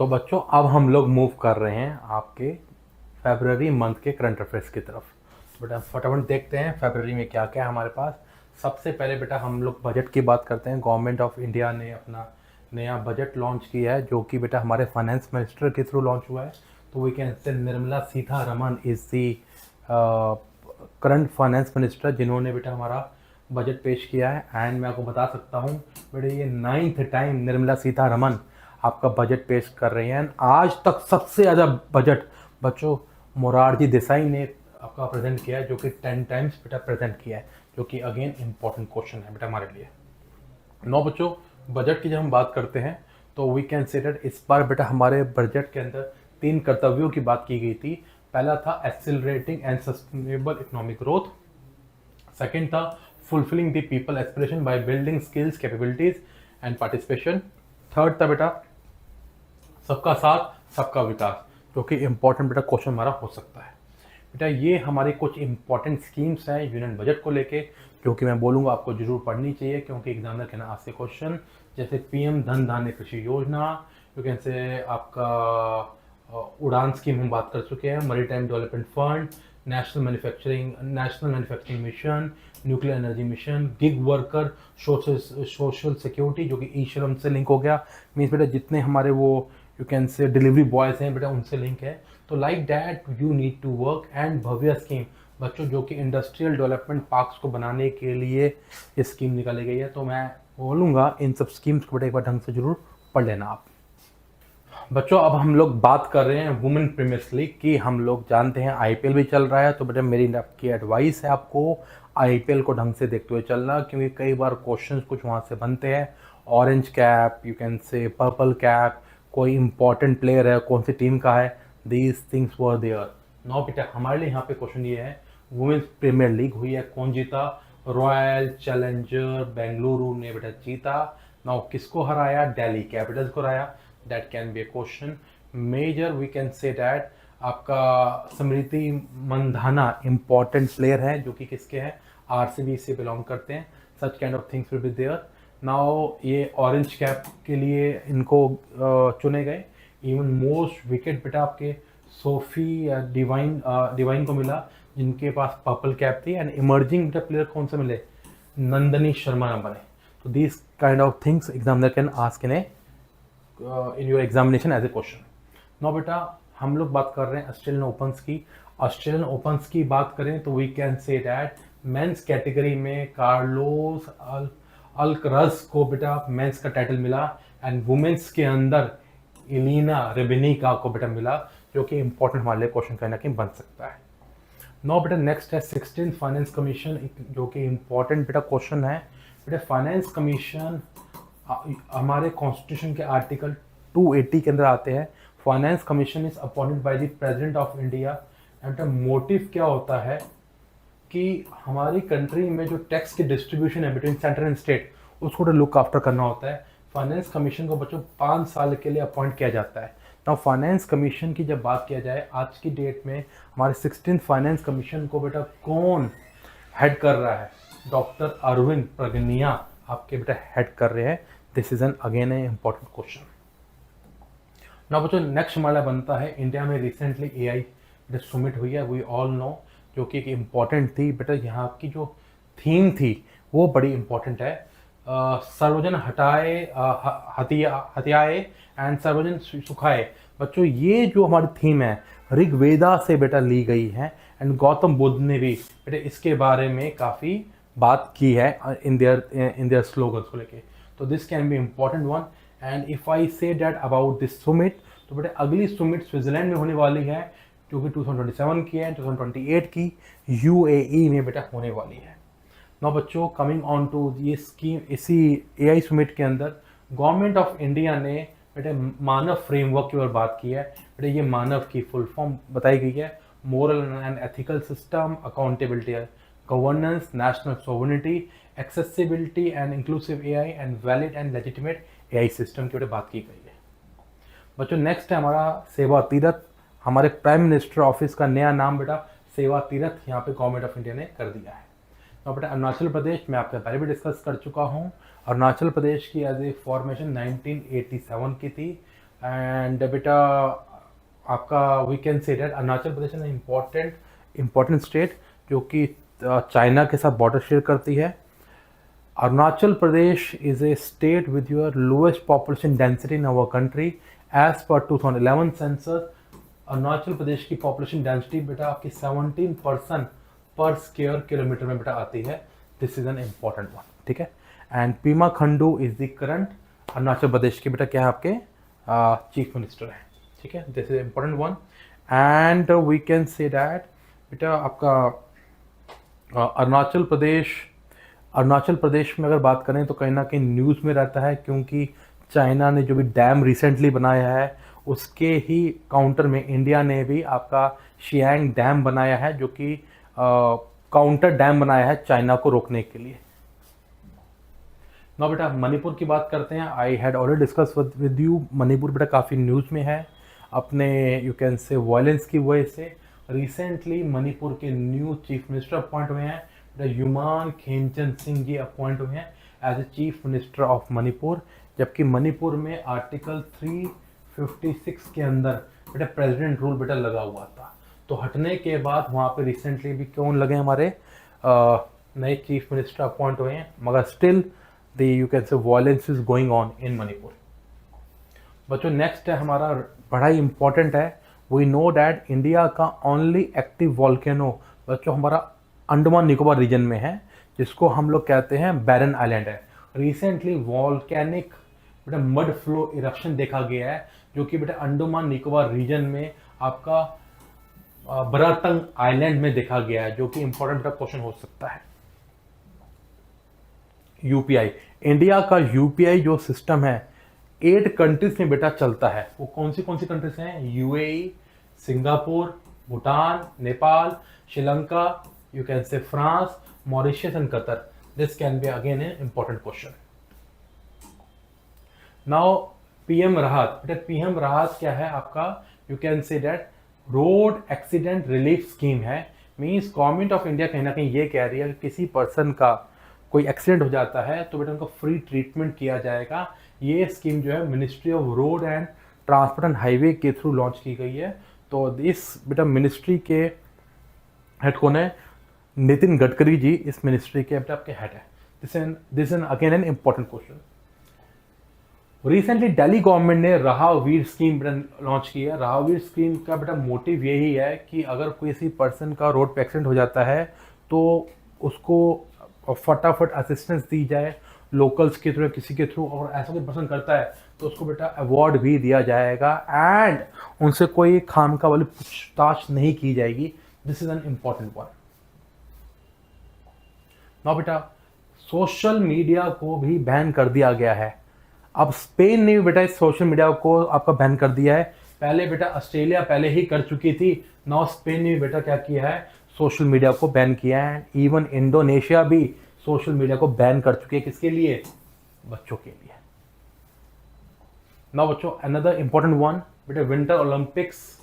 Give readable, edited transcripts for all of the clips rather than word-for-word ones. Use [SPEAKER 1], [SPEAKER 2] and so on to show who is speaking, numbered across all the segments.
[SPEAKER 1] तो बच्चों अब हम लोग मूव कर रहे हैं आपके फरवरी मंथ के करंट अफेयर्स की तरफ। बेटा फटाफट देखते हैं फरवरी में क्या क्या है हमारे पास। सबसे पहले बेटा हम लोग बजट की बात करते हैं। गवर्नमेंट ऑफ इंडिया ने अपना नया बजट लॉन्च किया है, जो कि बेटा हमारे फाइनेंस मिनिस्टर के थ्रू लॉन्च हुआ है। तो we can say Nirmala Sitharaman is the current finance minister, जिन्होंने बेटा हमारा बजट पेश किया है। एंड मैं आपको बता सकता हूँ बेटा ये 9th टाइम निर्मला सीतारमन आपका बजट पेश कर रही हैं। आज तक सबसे ज़्यादा बजट बच्चों मोरारजी देसाई ने आपका प्रेजेंट किया है, जो कि 10 टाइम्स बेटा प्रेजेंट किया है, जो कि अगेन इंपॉर्टेंट क्वेश्चन है बेटा हमारे लिए। नो बच्चों, बजट की जब हम बात करते हैं तो वी कैन से दैट इस बार बेटा हमारे बजट के अंदर 3 कर्तव्यों की बात की गई थी। पहला था accelerating and sustainable economic growth. Second था fulfilling the people aspiration by building skills capabilities and participation. Third था बेटा सबका साथ सबका विकास, जो कि इंपॉर्टेंट बेटा क्वेश्चन हमारा हो सकता है। बेटा ये हमारी कुछ इंपॉर्टेंट स्कीम्स हैं यूनियन बजट को लेके, जो कि मैं बोलूँगा आपको जरूर पढ़नी चाहिए, क्योंकि एग्जामिनर कहना आज से क्वेश्चन जैसे पीएम धन धान्य कृषि योजना, यू कैन से आपका उड़ान स्कीम हम बात कर चुके हैं, maritime development fund, national manufacturing mission, nuclear energy mission, gig worker social security, जो कि ई श्रम से लिंक हो गया। मीन्स बेटा जितने हमारे वो you can say delivery boys हैं बेटा उनसे लिंक है। तो like that you need to work. And Bhavya scheme बच्चों, जो कि इंडस्ट्रियल डेवलपमेंट पार्क्स को बनाने के लिए ये स्कीम निकाली गई है। तो मैं बोलूँगा इन सब स्कीम्स को बेटा एक बार ढंग से जरूर पढ़ लेना आप। बच्चों अब हम लोग बात कर रहे हैं वुमेन प्रीमियर लीग की। हम लोग जानते हैं आईपीएल भी चल रहा है, तो बेटा मेरी आपकी एडवाइस है आपको आईपीएल को ढंग से देखते हुए चलना, क्योंकि कई बार क्वेश्चंस कुछ वहाँ से बनते हैं। Orange cap, you can say purple cap, कोई इंपॉर्टेंट प्लेयर है, कौन सी टीम का है, these things were there. No बेटा हमारे लिए यहाँ पे क्वेश्चन ये है वुमेन्स प्रीमियर लीग हुई है, कौन जीता? रॉयल चैलेंजर बेंगलुरु ने बेटा जीता। नाउ किसको हराया? दिल्ली कैपिटल्स को हराया। That can be a question. Major we can say that आपका स्मृति मंधाना इंपॉर्टेंट प्लेयर है, जो कि किसके हैं? आरसीबी से बिलोंग करते हैं। Such kind of things will be there. Now ये ऑरेंज कैप के लिए इनको चुने गए। इवन मोस्ट विकेट बेटा आपके सोफी डिवाइन को मिला, जिनके पास पर्पल कैप थी। एंड इमर्जिंग बेटा प्लेयर कौन से मिले? नंदनी शर्मा न बने। तो this kind of things examiner can ask in your examination as a question. No बेटा हम लोग बात कर रहे हैं ऑस्ट्रेलियन ओपन्स की। ऑस्ट्रेलियन ओपन्स की बात करें तो we can say that men's category में कार्लोस अल्करज को बेटा मेंस का टाइटल मिला। एंड वुमेन्स के अंदर इलीना रेबेनिका को बेटा मिला, जो कि इंपॉर्टेंट हमारे लिए क्वेश्चन कहीं ना कहीं बन सकता है। नो बेटा नेक्स्ट है 16th फाइनेंस कमीशन, जो कि इंपॉर्टेंट बेटा क्वेश्चन है। बेटा फाइनेंस कमीशन हमारे कॉन्स्टिट्यूशन के आर्टिकल 280 के अंदर आते हैं। Finance commission is appointed by the president of India. And motive क्या होता है कि हमारी कंट्री में जो टैक्स की डिस्ट्रीब्यूशन है बिटवीन सेंटर एंड स्टेट, उसको लुक आफ्टर करना होता है। फाइनेंस कमीशन को बच्चों 5 साल के लिए अपॉइंट किया जाता है। नाउ फाइनेंस कमीशन की जब बात किया जाए आज की डेट में, हमारे 16th फाइनेंस कमीशन को बेटा कौन हेड कर रहा है? डॉक्टर अरविंद प्रगनिया आपके बेटा हेड कर रहे हैं। This is N again A important question. Now बच्चों नेक्स्ट हमारा बनता है इंडिया में रिसेंटली एआई समिट हुई है, वी ऑल नो, जो कि एक इम्पॉर्टेंट थी। बेटा यहाँ की जो थीम थी वो बड़ी इंपॉर्टेंट है। सर्वजन हथियाए एंड सर्वजन सुखाए। बच्चों ये जो हमारी थीम है ऋग्वेदा से बेटा ली गई है। एंड गौतम बुद्ध ने भी बेटा इसके बारे में काफ़ी बात की है इन देयर स्लोगन्स को लेके। तो this can be important one. And if I say that about this Sumit, तो बेटा अगली सुमिट स्विट्जरलैंड में होने वाली है, जो कि 2027 की है, 2028 की यूएई में बेटा होने वाली है। नाउ बच्चों कमिंग ऑन टू ये स्कीम, इसी एआई समिट के अंदर गवर्नमेंट ऑफ इंडिया ने बेटे मानव फ्रेमवर्क की ओर बात की है। बेटे ये मानव की फुल फॉर्म बताई गई है। Moral and ethical system, accountability, governance, national sovereignty, accessibility and inclusive AI and valid and legitimate AI system की ओर बात की गई है। बच्चों नेक्स्ट है हमारा सेवा तीरथ। हमारे प्राइम मिनिस्टर ऑफिस का नया नाम बेटा सेवा तीरथ यहाँ पे गवर्नमेंट ऑफ इंडिया ने कर दिया है। तो बेटा अरुणाचल प्रदेश मैं आपसे पहले भी डिस्कस कर चुका हूँ। अरुणाचल प्रदेश की एज ए फॉर्मेशन 1987 की थी। एंड बेटा आपका we can say that Arunachal Pradesh is important state जो कि चाइना के साथ बॉर्डर शेयर करती है। Arunachal Pradesh is a state with your lowest population density in our country. As per 2011 census, Arunachal Pradesh की पॉपुलेशन डेंसिटी बेटा आपकी 17% पर स्क्वायर किलोमीटर में बेटा आती है। This is an important one, ठीक है। And Pema Khandu is the current Arunachal Pradesh के बेटा क्या है आपके चीफ मिनिस्टर है, ठीक है। This is important one. And we can say that बेटा आपका अरुणाचल प्रदेश में अगर बात करें तो कहीं ना कहीं न्यूज़ में रहता है, क्योंकि चाइना ने जो भी डैम रिसेंटली बनाया है उसके ही काउंटर में इंडिया ने भी आपका शियांग डैम बनाया है, जो कि काउंटर डैम बनाया है चाइना को रोकने के लिए। ना बेटा मणिपुर की बात करते हैं। I had already discuss with you, Manipur बेटा काफ़ी न्यूज़ में है अपने यू कैन से वायलेंस की वजह से। रिसेंटली मणिपुर के न्यू चीफ मिनिस्टर अपॉइंट हुए हैं, युमान खेमचंद सिंह जी अपॉइंट हुए हैं as a chief minister of Manipur. जबकि मणिपुर में आर्टिकल 356 के अंदर बेटा प्रेसिडेंट रूल बेटा लगा हुआ था, तो हटने के बाद वहाँ पे रिसेंटली भी कौन लगे हमारे नए चीफ मिनिस्टर अपॉइंट हुए हैं, मगर स्टिल द यू कैन से violence is going on in Manipur. बच्चों नेक्स्ट है हमारा बड़ा ही इंपॉर्टेंट है। वी नो डैट इंडिया का ओनली एक्टिव वॉल्केनो बच्चों हमारा अंडमान निकोबार रीजन में है, जिसको हम लोग कहते हैं बैरन आइलैंड है। रिसेंटली वॉल्केनिक बेटा मड फ्लो इरप्शन देखा गया है, जो कि बेटा अंडमान निकोबार रीजन में आपका बरातंग आइलैंड में देखा गया है, जो कि इंपॉर्टेंट बेटा क्वेश्चन हो सकता है। यूपीआई, इंडिया का यूपीआई जो सिस्टम है 8 कंट्रीज में बेटा चलता है। वो कौन सी कंट्रीज हैं? UAE, Singapore, Bhutan, Nepal, Sri Lanka, you can say France, Mauritius and Qatar. This can be again an important question. Now PM राहत, बेटा PM राहत क्या है आपका? You can say that road accident relief scheme है। मीन्स गवर्नमेंट ऑफ इंडिया कहीं ना कहीं ये कह रही है कि किसी पर्सन का कोई एक्सीडेंट हो जाता है तो बेटा उनको फ्री ट्रीटमेंट किया जाएगा। ये स्कीम जो है ministry of road and transport and highway के थ्रू लॉन्च की गई है। तो इस बेटा मिनिस्ट्री के हेड कौन है? नितिन गडकरी जी इस मिनिस्ट्री के आपके हेड है। This is again an important question. Recently Delhi government ने राहवीर स्कीम लॉन्च की है। राहवीर स्कीम का बेटा मोटिव यही है कि अगर किसी पर्सन का रोड पे एक्सीडेंट हो जाता है तो उसको फटाफट असिस्टेंस दी जाए लोकल्स के थ्रू, किसी के थ्रू, और ऐसा कोई पर्सन करता है तो उसको बेटा अवार्ड भी दिया जाएगा एंड उनसे कोई खामखा वाली पूछताछ नहीं की जाएगी। This is an important one. ना बेटा सोशल मीडिया को भी बैन कर दिया गया है। अब स्पेन ने बेटा इस सोशल मीडिया को आपका बैन कर दिया है। पहले बेटा ऑस्ट्रेलिया पहले ही कर चुकी थी, नाउ स्पेन ने बेटा क्या किया है? सोशल मीडिया को बैन किया है। इवन इंडोनेशिया भी सोशल मीडिया को बैन कर चुकी है। किसके लिए? बच्चों के लिए। नाउ बच्चों अनदर इंपॉर्टेंट वन बेटा विंटर ओलंपिक्स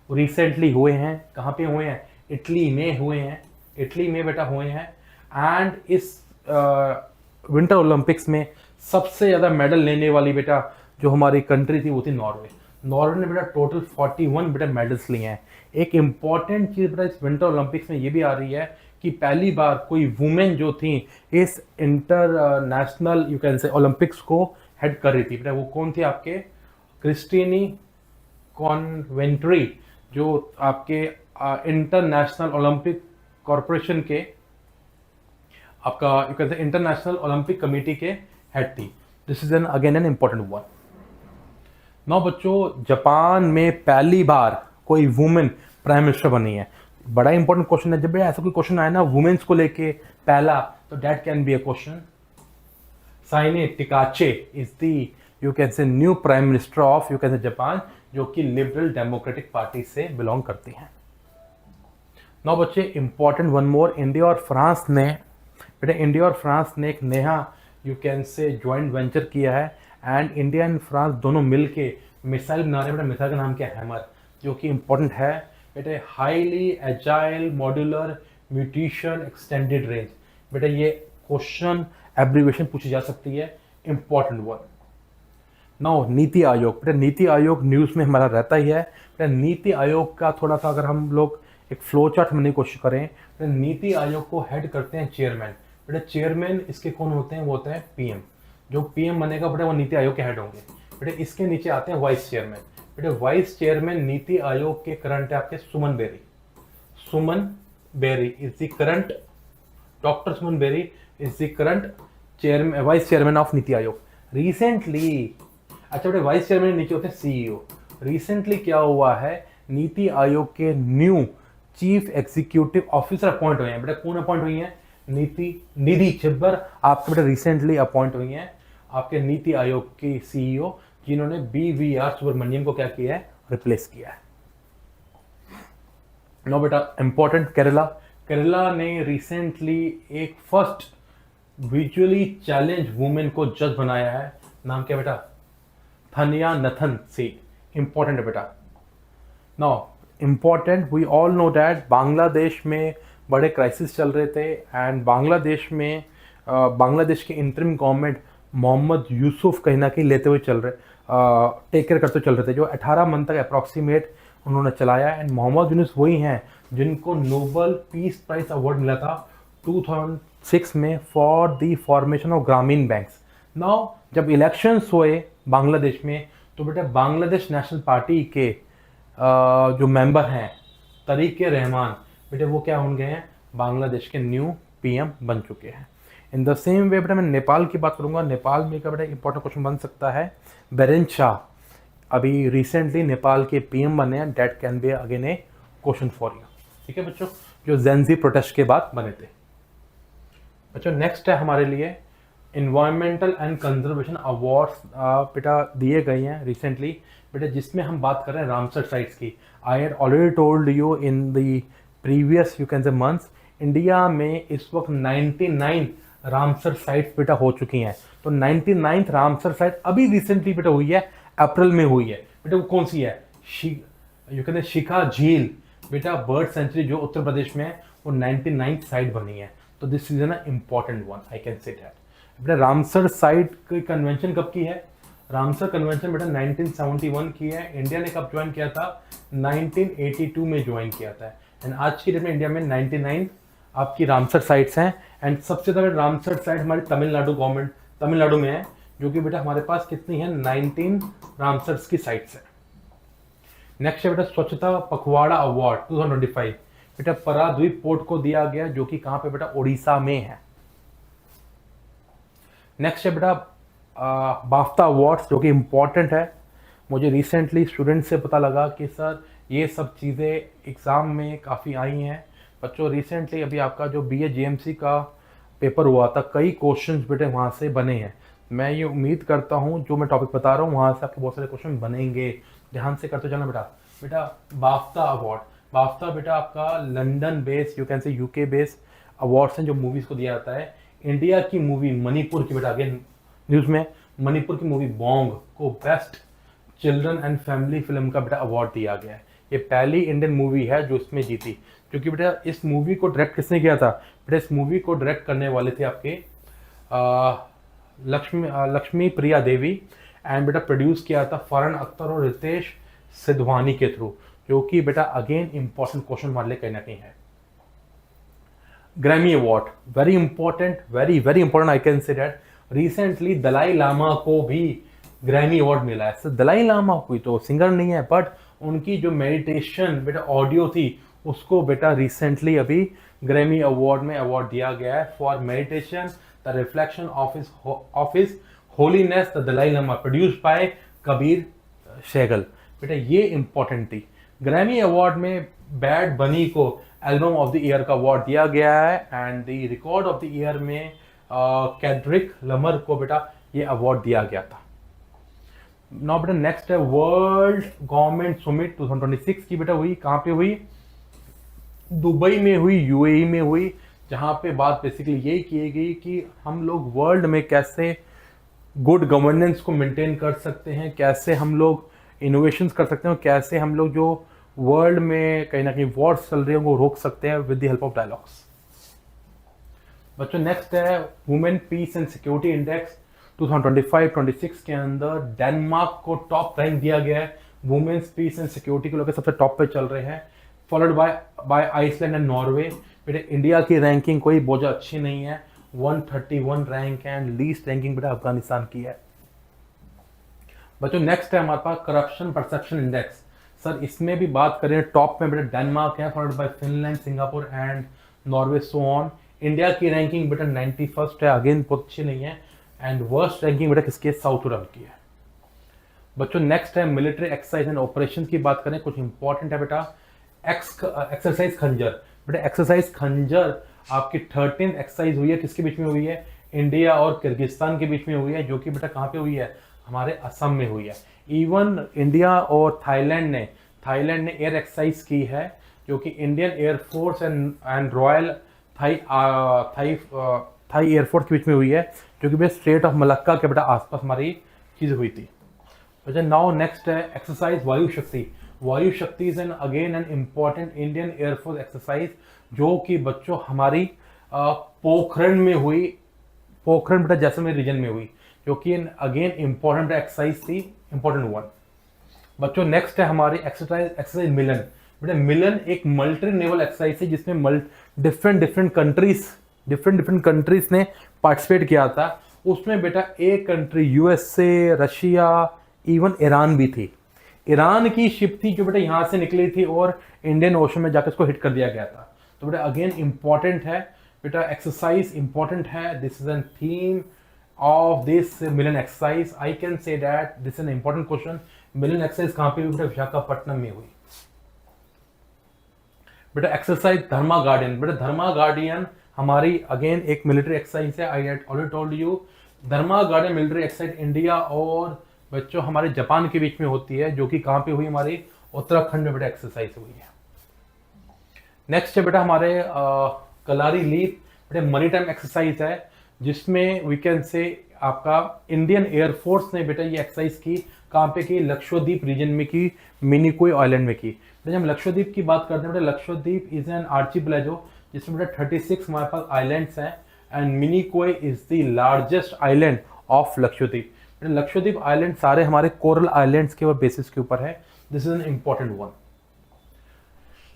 [SPEAKER 1] रिसेंटली हुए हैं। कहाँ पे हुए हैं? इटली में हुए हैं। इटली में बेटा हुए हैं। एंड इस विंटर ओलंपिक्स में सबसे ज़्यादा मेडल लेने वाली बेटा जो हमारी कंट्री थी वो थी नॉर्वे। नॉर्वे ने बेटा टोटल 41 बेटा मेडल्स लिए हैं। एक इम्पॉर्टेंट चीज़ बेटा इस विंटर ओलंपिक्स में ये भी आ रही है कि पहली बार कोई वुमेन जो थी इस इंटरनेशनल यू कैन से ओलंपिक्स को हेड कर रही थी। बेटा वो कौन थी आपके? क्रिस्टिनी कॉन्वेंट्री, जो आपके इंटरनेशनल ओलंपिक कॉरपोरेशन के आपका यू कैन से इंटरनेशनल ओलंपिक कमेटी के हेड थी। This is N again an important one. Now बच्चों जापान में पहली बार कोई वुमेन प्राइम मिनिस्टर बनी है। बड़ा इंपॉर्टेंट क्वेश्चन है। जब ऐसा कोई क्वेश्चन आए ना वुमेन्स को लेके पहला, तो that can be a question. Sanae Takaichi is the you can say new prime minister of you can say Japan, जो कि लिबरल डेमोक्रेटिक पार्टी से बिलोंग करती हैं। नाउ बच्चे इंपॉर्टेंट वन मोर, इंडिया और फ्रांस ने एक नया you can say joint venture किया है एंड इंडिया एंड फ्रांस दोनों मिलके मिसाइल बना रहे हैं। बेटा मिसाइल का नाम क्या है? हैमर, जो कि इंपॉर्टेंट है बेटे highly agile modular mutation extended range. बेटा ये क्वेश्चन एब्रीविएशन पूछी जा सकती है, important one. Now NITI Aayog, बेटा नीति आयोग न्यूज़ में हमारा रहता ही है। बेटा नीति आयोग का थोड़ा सा अगर हम लोग एक फ्लो चार्ट बनने की कोशिश करें, बेटा नीति आयोग को हेड करते हैं चेयरमैन। बेटा चेयरमैन इसके कौन होते हैं? वो होते हैं पीएम। जो पीएम बनेगा बेटा वो नीति आयोग के हेड होंगे। बेटा इसके नीचे आते हैं वाइस चेयरमैन। बेटा वाइस चेयरमैन नीति आयोग के करंट है आपके Suman Berry. Suman Berry is the current, doctor Suman Berry is the current chairman, vice chairman of NITI Aayog. Recently, अच्छा बेटा वाइस चेयरमैन नीचे होते हैं सीईओ। रिसेंटली क्या हुआ है, नीति आयोग के new chief executive officer appoint हुए हैं। बेटा कौन अपॉइंट हुई हैं? निधि छिब्बर आपके बेटा रिसेंटली अपॉइंट हुई हैं आपके नीति आयोग की सीईओ, जिन्होंने BVR सुब्रमण्यम को क्या किया है? रिप्लेस किया है। नो बेटा इंपॉर्टेंट, केरला ने रिसेंटली एक फर्स्ट विजुअली चैलेंज वुमेन को जज बनाया है। नाम क्या बेटा? थन्यानथन सी। इंपॉर्टेंट है बेटा। Now important, we all know that Bangladesh में बड़े क्राइसिस चल रहे थे एंड बांग्लादेश में बांग्लादेश के इंटरिम गवर्नमेंट मोहम्मद यूसुफ कहीं ना कहीं लेते हुए चल रहे, टेक केयर करते चल रहे थे, जो 18 मंथ तक अप्रॉक्सीमेट उन्होंने चलाया। एंड मोहम्मद यूनुस वही हैं जिनको नोबल पीस प्राइज अवार्ड मिला था 2006 में फॉर द फॉर्मेशन ऑफ ग्रामीण बैंक्स। नाउ जब इलेक्शंस हुए बांग्लादेश में, तो बेटा बांग्लादेश नेशनल पार्टी के जो मेंबर हैं तरीके रहमान, बेटे वो क्या होंगे हैं? बांग्लादेश के न्यू पीएम बन चुके हैं। इन द सेम वे बेटा मैं नेपाल की बात करूंगा। नेपाल में का बेटा इंपॉर्टेंट क्वेश्चन बन सकता है, बेरेन शाह अभी रिसेंटली नेपाल के पीएम बने हैं। That can be again A question for you. ठीक है बच्चों, जो जेंजी प्रोटेस्ट के बाद बने थे। बच्चों नेक्स्ट है हमारे लिए इन्वायरमेंटल एंड कंजर्वेशन अवार्ड्स बेटा दिए गए हैं रिसेंटली बेटा, जिसमें हम बात कर रहे हैं रामसर साइट्स की। I had already told you in the previous you can से मंथ्स, इंडिया में इस वक्त 99 रामसर साइट्स बेटा हो चुकी हैं। तो 99th रामसर साइट अभी रिसेंटली बेटा हुई है, अप्रैल में हुई है। बेटा वो कौन सी है? यू कैन से शिखा झील बेटा बर्ड सेंचुरी जो उत्तर प्रदेश में है, वो 99th साइट बनी है। तो this is an important one, I can say that. बेटा रामसर साइट की कन्वेंशन कब की है? रामसर कन्वेंशन बेटा 1971 की है। इंडिया ने कब ज्वाइन किया था? 1982 में ज्वाइन किया था। एंड आज की डेट में इंडिया में 99 आपकी रामसर साइट्स हैं। एंड सबसे ज़्यादा रामसर साइट हमारी तमिलनाडु में है, जो कि बेटा हमारे पास कितनी है? 19 रामसर की साइट्स है। नेक्स्ट है बेटा स्वच्छता पखवाड़ा अवार्ड 2025 बेटा पारादीप पोर्ट को दिया गया, जो कि कहाँ पे बेटा? उड़ीसा में है। नेक्स्ट है बेटा बाफ्ता अवार्ड्स, जो कि इम्पॉर्टेंट है। मुझे रिसेंटली स्टूडेंट से पता लगा कि सर ये सब चीज़ें एग्ज़ाम में काफ़ी आई हैं। बच्चों रिसेंटली अभी आपका जो BA GMC का पेपर हुआ था, कई क्वेश्चंस बेटे वहाँ से बने हैं। मैं ये उम्मीद करता हूँ जो मैं टॉपिक बता रहा हूँ वहाँ से आपके बहुत सारे क्वेश्चन बनेंगे। ध्यान से करते चलना बेटा। बेटा बाफ्ता अवार्ड, बाफ्ता बेटा आपका लंदन बेस यू कैन से UK बेस अवार्ड्स हैं जो मूवीज़ को दिया जाता है। इंडिया की मूवी मणिपुर की बेटा अगेन न्यूज़ में, मणिपुर की मूवी बॉन्ग को best children and family film का बेटा अवार्ड दिया गया है। ये पहली इंडियन मूवी है जो इसमें जीती, क्योंकि बेटा इस मूवी को डायरेक्ट किसने किया था? बेटा इस मूवी को डायरेक्ट करने वाले थे आपके लक्ष्मी प्रिया देवी, एंड बेटा प्रोड्यूस किया था फरहान अख्तर और रितेश सिद्धवानी के थ्रू, जो कि बेटा अगेन इंपॉर्टेंट क्वेश्चन हमारे लिए कहीं ना कहीं है। Grammy award very important, very very important, I can say that. Recently Dalai Lama को भी ग्रैमी अवार्ड मिला है। दलाई लामा कोई तो सिंगर नहीं है, बट उनकी जो मेडिटेशन बेटा ऑडियो थी उसको बेटा रिसेंटली अभी ग्रैमी अवार्ड में अवार्ड दिया गया है for meditation the reflection of his holiness the Dalai Lama, produced by Kabir Sehgal. बेटा ये इंपॉर्टेंट थी। ग्रैमी अवार्ड में बैड बनी को एल्बम ऑफ द ईयर का अवार्ड दिया गया है, and the record of the year में कैड्रिक लमर को बेटा ये अवार्ड दिया गया था। नाउ बेटा नेक्स्ट है वर्ल्ड गवर्नमेंट समिट 2026 की बेटा हुई, कहाँ पे हुई? दुबई में हुई, UAE में हुई, जहाँ पे बात बेसिकली यही की गई कि हम लोग वर्ल्ड में कैसे गुड गवर्नेंस को मेंटेन कर सकते हैं, कैसे हम लोग इनोवेशंस कर सकते हैं, कैसे हम लोग जो वर्ल्ड में कहीं ना कहीं वॉर्स चल रही है उनको रोक सकते हैं with the help of dialogues. बच्चों नेक्स्ट है women peace and security index 2025-26 के अंदर डेनमार्क को टॉप रैंक दिया गया है, वुमेन्स पीस एंड सिक्योरिटी को लेकर सबसे टॉप पे चल रहे हैं, followed by Iceland and Norway. बेटा इंडिया की रैंकिंग कोई बहुत अच्छी नहीं है, 131 रैंक है, एंड लीस्ट रैंकिंग बेटा अफगानिस्तान की है। बच्चों नेक्स्ट है हमारे पास करप्शन परसेप्शन इंडेक्स। सर इसमें भी बात करें टॉप में बेटा डेनमार्क है, followed by Finland, Singapore and Norway, so on. India की रैंकिंग बेटा 91st है, अगेन बहुत अच्छी नहीं है, एंड वर्स्ट रैंकिंग बेटा किसकी है, साउथ सुडान की है। बच्चों नेक्स्ट है मिलिट्री एक्सरसाइज एंड ऑपरेशन की बात करें, कुछ इंपॉर्टेंट है बेटा। एक्सरसाइज खंजर, बेटा एक्सरसाइज खंजर आपकी 13th एक्सरसाइज हुई है, किसके बीच में हुई है, इंडिया और किर्गिस्तान के बीच में हुई है, जो कि बेटा कहाँ पे हुई है, हमारे असम में हुई है। इवन इंडिया और थाईलैंड ने एयर एक्सरसाइज की है, जो कि Indian air force and royal Thai air force के बीच में हुई है, जो कि बेटा स्ट्रेट ऑफ मलक्का के बेटा आसपास हमारी चीज हुई थी। अच्छा नाउ नेक्स्ट है एक्सरसाइज वायु शक्ति। वायु शक्ति is again an important Indian air force exercise, जो कि बच्चों हमारी पोखरण में हुई, पोखरण बेटा जैसलमेर रीजन में हुई, जो कि अगेन इंपॉर्टेंट एक्सरसाइज थी, इंपॉर्टेंट वन। बच्चों नेक्स्ट है हमारी एक्सरसाइज मिलन। बेटा मिलन एक मल्टी नेवल एक्सरसाइज है, जिसमें डिफरेंट कंट्रीज ने पार्टिसिपेट किया था। उसमें बेटा एक country USA, Russia, even Iran भी थी। ईरान की शिप थी जो बेटा यहाँ से निकली थी और इंडियन ओशन में जाकर इसको हिट कर दिया गया था। तो बेटा अगेन इंपॉर्टेंट है बेटा, एक्सरसाइज इंपॉर्टेंट है। This is N theme of this Milan exercise. I can say that this is an important question. Milan exercise कहाँ पे हुई बेटा, विशाखापट्टनम में हुई। बेटा एक्सरसाइज धर्मा गार्डियन। बेटा धर्मा गार्डियन हमारी अगेन एक मिलिट्री एक्सरसाइज है। I already told you Dharma guardian military exercise India और बच्चों हमारे जापान के बीच में होती है, जो कि कहाँ पे हुई, हमारी उत्तराखंड में बेटा एक्सरसाइज हुई है। नेक्स्ट है बेटा हमारे कलारी लीप, बेटा मनी टाइम एक्सरसाइज है, जिसमें वी कैन से आपका इंडियन एयरफोर्स ने बेटा ये एक्सरसाइज की, कहाँ पे की, लक्षद्वीप रीजन में की, मिनिकोय आइलैंड में की। जब हम लक्षद्वीप की बात करते हैं बेटा, लक्षद्वीप इज एन आर्चिपेलागो, जिसमें बेटा 36 हमारे पास आइलैंड्स हैं, and Minicoy is the largest island of Lakshadweep. Lakshadweep island सारे हमारे कोरल आइलैंड्स के बेसिस के ऊपर है। This is an important one.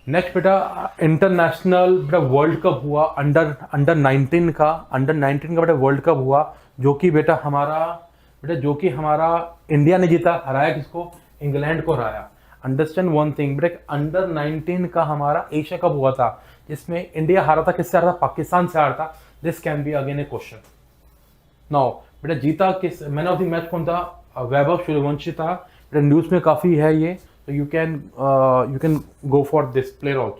[SPEAKER 1] Next बेटा इंटरनेशनल बेटा वर्ल्ड कप हुआ अंडर 19 का बेटा वर्ल्ड कप हुआ, जो कि बेटा हमारा इंडिया ने जीता। हराया किसको, इंग्लैंड को हराया। अंडरस्टैंड वन थिंग बेटा, अंडर 19 का हमारा एशिया कप हुआ था, जिसमें इंडिया हारा था, किससे हारा था, पाकिस्तान से हारा था। This can be again A question. Now बेटा जीता किस, मैन ऑफ द मैच कौन था, वैभव सूर्यवंशी था। बेटा न्यूज में काफी है ये, तो you can go for this player also.